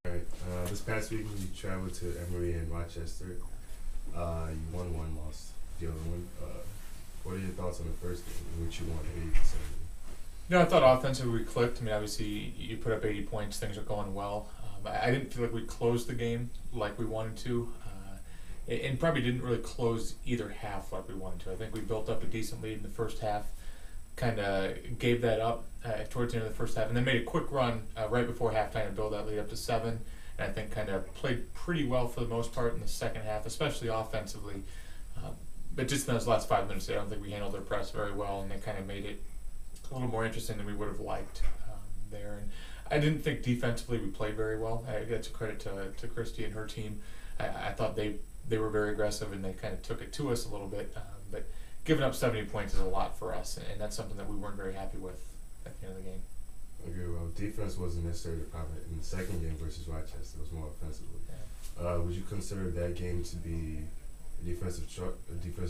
All right. This past weekend you traveled to Emory and Rochester. You won one, lost the other one. What are your thoughts on the first game, in which you won 80%? I thought offensively we clicked. I mean, obviously you put up 80 points, things are going well. I didn't feel like we closed the game like we wanted to, and probably didn't really close either half like we wanted to. I think we built up a decent lead in the first half, kind of gave that up towards the end of the first half, and then made a quick run right before halftime to build that lead up to 7. And I think kind of played pretty well for the most part in the second half, especially offensively. But just in those last 5 minutes, I don't think we handled their press very well, and they kind of made it a little more interesting than we would have liked there. And I didn't think defensively we played very well. That's a credit to Christy and her team. I thought they were very aggressive and they kind of took it to us a little bit. But giving up 70 points is a lot for us, and that's something that we weren't very happy with at the end of the game. Okay, well, defense wasn't necessarily the problem in the second game versus Rochester. It was more offensively. Yeah. Would you consider that game to be a defensive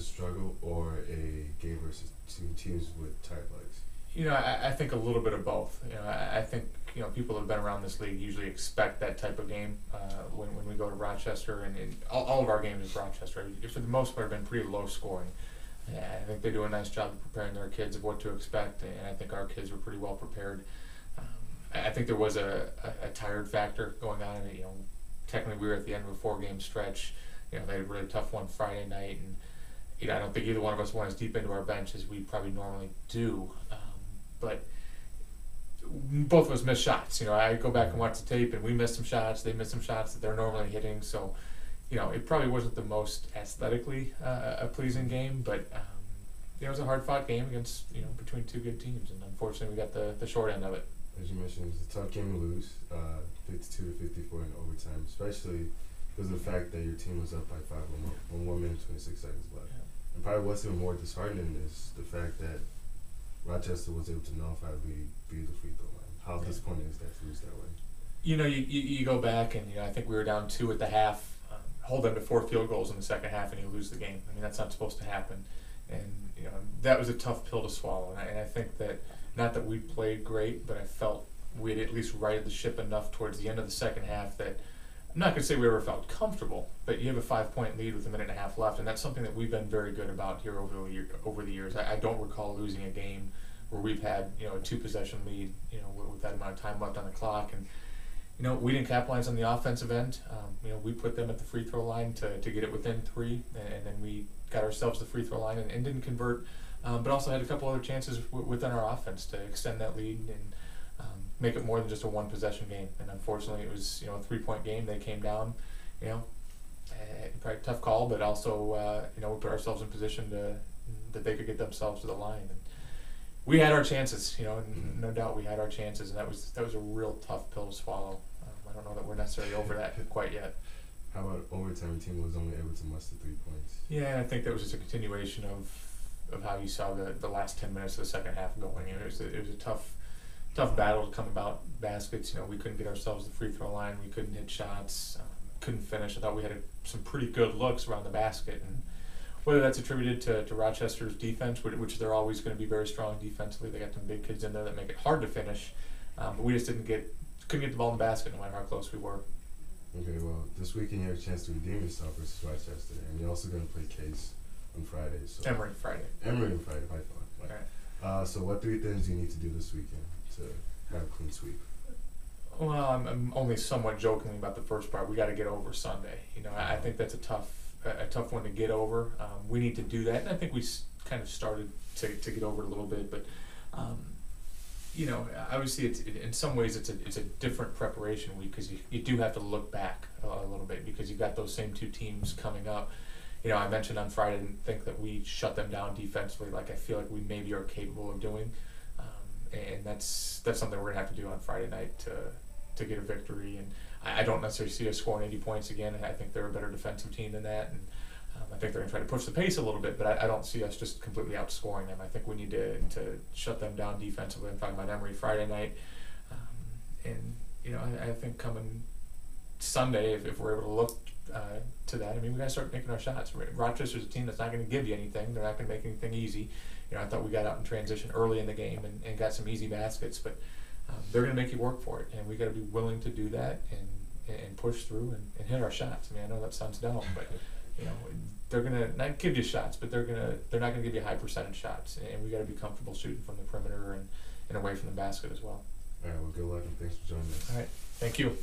struggle or a game versus two teams with tight legs? I think a little bit of both. I think people that have been around this league usually expect that type of game when we go to Rochester, and all of our games is Rochester. For the most part, have been pretty low scoring. I think they do a nice job of preparing their kids of what to expect, and I think our kids were pretty well prepared. I think there was a tired factor going on. Technically we were at the end of a 4-game stretch. They had a really tough one Friday night, and I don't think either one of us went as deep into our bench as we probably normally do. But both of us missed shots. I go back and watch the tape, and we missed some shots. They missed some shots that they're normally hitting. So, it probably wasn't the most aesthetically a pleasing game, but it was a hard-fought game against between two good teams, and unfortunately we got the short end of it. As you mentioned, it was a tough game to lose, 52-54 in overtime, especially because of the fact that your team was up by 5 on 1 minute 26 seconds left. Yeah. And probably what's even more disheartening is the fact that Rochester was able to nullify the lead via the free throw line. How disappointing is that to lose that way? You go back, and I think we were down 2 at the half, hold them to 4 field goals in the second half, and you lose the game. I mean, that's not supposed to happen. And that was a tough pill to swallow. And I think that, not that we played great, but I felt we had at least righted the ship enough towards the end of the second half that I'm not going to say we ever felt comfortable, but you have a 5-point lead with a minute and a half left, and that's something that we've been very good about here over the years. I don't recall losing a game where we've had a 2-possession lead, with that amount of time left on the clock, and we didn't capitalize on the offensive end. We put them at the free throw line to get it within 3, and then we got ourselves the free throw line and didn't convert, but also had a couple other chances within our offense to extend that lead and make it more than just a 1-possession game. And unfortunately, it was a 3-point game. They came down, probably a tough call, but also we put ourselves in position that they could get themselves to the line. And we had our chances, no doubt we had our chances, and that was a real tough pill to swallow. I don't know that we're necessarily over that quite yet. How about overtime? Your team was only able to muster 3 points. Yeah, I think that was just a continuation of how you saw the last 10 minutes of the second half going. It was a tough battle to come about baskets. We couldn't get ourselves the free throw line. We couldn't hit shots. Couldn't finish. I thought we had some pretty good looks around the basket, and whether that's attributed to Rochester's defense, which they're always going to be very strong defensively. They got some big kids in there that make it hard to finish, but we just couldn't get the ball in the basket no matter how close we were. Okay, well, this weekend you have a chance to redeem yourself versus Rochester, and you're also going to play Case on Friday. So Emory Friday. Emory on Friday, by far. All right. So what 3 things do you need to do this weekend to have a clean sweep? Well, I'm only somewhat joking about the first part. We got to get over Sunday. I think that's a tough one to get over. We need to do that, and I think we kind of started to get over it a little bit. But obviously, it's in some ways it's a different preparation week because you do have to look back a little bit because you've got those same 2 teams coming up. I mentioned on Friday I didn't think that we shut them down defensively like I feel like we maybe are capable of doing. And that's something we're gonna have to do on Friday night to get a victory. And I don't necessarily see us scoring 80 points again. I think they're a better defensive team than that, and I think they're gonna try to push the pace a little bit. But I don't see us just completely outscoring them. I think we need to shut them down defensively. I'm talking about Emory Friday night, and I think coming Sunday, if we're able to look to that, we gotta start making our shots. Rochester's a team that's not gonna give you anything. They're not gonna make anything easy. I thought we got out in transition early in the game and got some easy baskets, but they're going to make you work for it, and we got to be willing to do that. And and push through and hit our shots. I mean, I know that sounds dumb, but you know, they're gonna not give you shots, but they're not gonna give you high percentage shots, and we got to be comfortable shooting from the perimeter and away from the basket as well. All right, well, good luck and thanks for joining us. All right, thank you.